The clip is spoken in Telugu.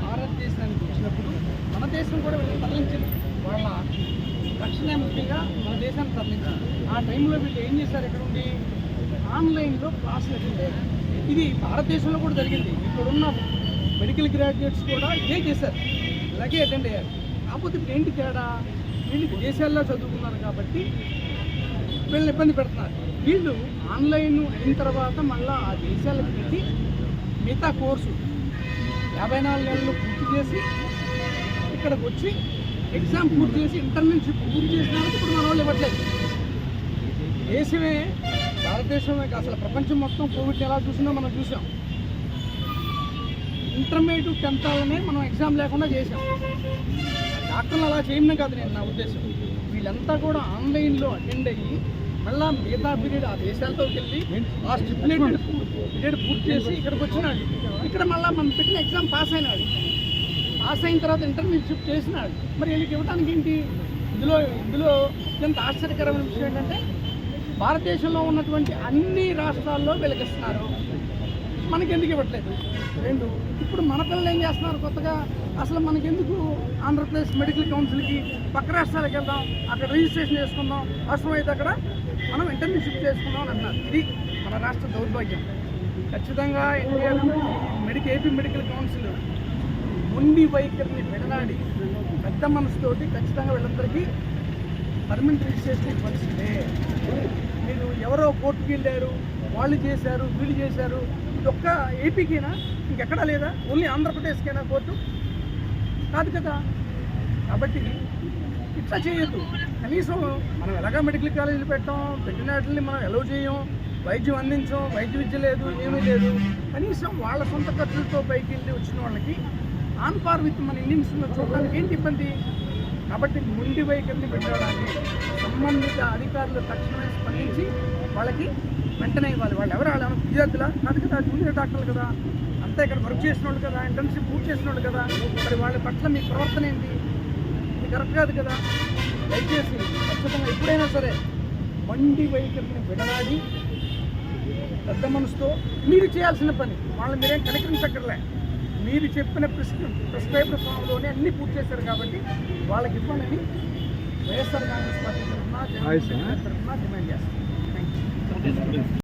భారతదేశానికి వచ్చినప్పుడు మన దేశం కూడా వీళ్ళు తరలించింది. వాళ్ళ రక్షణ ముఖ్యంగా మన దేశాన్ని తరలించింది. ఆ టైంలో వీళ్ళు ఏం చేశారు? ఇక్కడ ఉండి ఆన్లైన్లో క్లాసులు అటెండ్ అయ్యారు. ఇది భారతదేశంలో కూడా జరిగింది. ఇక్కడున్న మెడికల్ గ్రాడ్యుయేట్స్ కూడా ఇదే చేశారు, ఇలాగే అటెండ్ అయ్యారు. కాకపోతే ఇప్పుడు ఏంటి తేడా? వీళ్ళు విదేశాల్లో చదువుకున్నారు కాబట్టి వీళ్ళని ఇబ్బంది పెడుతున్నారు. వీళ్ళు ఆన్లైన్ అయిన తర్వాత మళ్ళీ ఆ దేశాలకు పెట్టి మిగతా కోర్సు 54 నెలలు పూర్తి చేసి ఇక్కడికి వచ్చి ఎగ్జామ్ పూర్తి చేసి ఇంటర్న్షిప్ పూర్తి చేసినందుకు ఇప్పుడు మన వాళ్ళు ఇవ్వట్లేదు. దేశమే, భారతదేశమే అసలు ప్రపంచం మొత్తం కోవిడ్ని ఎలా చూసినా మనం చూసాం. ఇంటర్మీడియట్ 10th వాళ్ళనే మనం ఎగ్జామ్ లేకుండా చేసాం. డాక్టర్లు అలా చేయడం కాదు నా ఉద్దేశం. వీళ్ళంతా కూడా ఆన్లైన్లో అటెండ్ అయ్యి మళ్ళీ మిగతా పీరియడ్ ఆ దేశాలలోకి వెళ్ళి ఆ స్టిపులేటెడ్ పీరియడ్ పూర్తి చేసి ఇక్కడికి వచ్చినాడు. ఇక్కడ మళ్ళీ మనం పెట్టిన ఎగ్జామ్ పాస్ అయినాడు. పాస్ అయిన తర్వాత ఇంటర్న్షిప్ చేసినాడు. మరి వీళ్ళకి ఇవ్వడానికి ఏంటి? ఇందులో ఎంత ఆశ్చర్యకరమైన విషయం ఏంటంటే భారతదేశంలో ఉన్నటువంటి అన్ని రాష్ట్రాల్లో వెలిగిస్తున్నారు, మనకెందుకు ఇవ్వట్లేదు? రెండు, ఇప్పుడు మన పిల్లలు ఏం చేస్తున్నారు కొత్తగా? అసలు మనకెందుకు ఆంధ్రప్రదేశ్ మెడికల్ కౌన్సిల్కి పక్క రాష్ట్రాలకు వెళ్దాం, అక్కడ రిజిస్ట్రేషన్ చేసుకుందాం, అవసరమైతే అక్కడ మనం ఇంటర్న్షిప్ చేసుకుందాం అని అంటున్నారు. ఇది మన రాష్ట్ర దౌర్భాగ్యం. ఖచ్చితంగా ఏపీ మెడికల్ కౌన్సిల్ మొండి వైఖరిని విడనాడి పెద్ద మనసుతోటి ఖచ్చితంగా వీళ్ళందరికీ పర్మనెంట్ రిజిస్ట్రేషన్ ఇవ్వాల్సిందే. మీరు ఎవరో కోర్టుకి వెళ్ళారు, వాళ్ళు చేశారు, వీళ్ళు చేశారు, ఇది ఒక్క ఏపీకేనా? ఇంకెక్కడా లేదా? ఓన్లీ ఆంధ్రప్రదేశ్కేనా కోర్టు? కాదు కదా. కాబట్టి ఇట్లా చేయొద్దు. కనీసం మనం ఎలాగా మెడికల్ కాలేజీలు పెట్టిన వాటిని మనం ఎలవ్ చేయం, వైద్యం అందించాం, వైద్య విద్య లేదు, ఏమీ లేదు. కనీసం వాళ్ళ సొంత ఖర్చులతో పైకి వెళ్ళి వచ్చిన వాళ్ళకి ఆన్ పార్ విత్ మన ఇండియన్స్ చూడడానికి ఏంటి ఇబ్బంది? కాబట్టి మొండి వైఖరిని పెట్టడానికి సంబంధిత అధికారులు తక్షణమే స్పందించి వాళ్ళకి వెంటనే ఇవ్వాలి. వాళ్ళు ఎవరు? వాళ్ళు ఏమైనా విద్యార్థులా? కాదు కదా, జూనియర్ డాక్టర్లు కదా, అంతా ఇక్కడ వర్క్ చేసిన వాళ్ళు కదా, ఇంటర్న్షిప్ పూర్తి చేసిన వాళ్ళు కదా. మరి వాళ్ళ పట్ల మీ ప్రవర్తన ఏంటి? ఇది కరెక్ట్ కాదు కదా. దయచేసి ఖచ్చితంగా ఎప్పుడైనా సరే మొండి వైఖరిని విడనాడి పెద్ద మనసుతో మీరు చేయాల్సిన పని వాళ్ళని మీరేం కనికరించక్కర్లే. మీరు చెప్పిన ప్రిస్క్రైబ్డ్ ఫామ్లోనే అన్నీ పూర్తి చేశారు కాబట్టి వాళ్ళకి ఇవ్వాలని వైఎస్ఆర్ కాంగ్రెస్ పార్టీ తరఫున డిమాండ్ చేస్తాం. Thank you.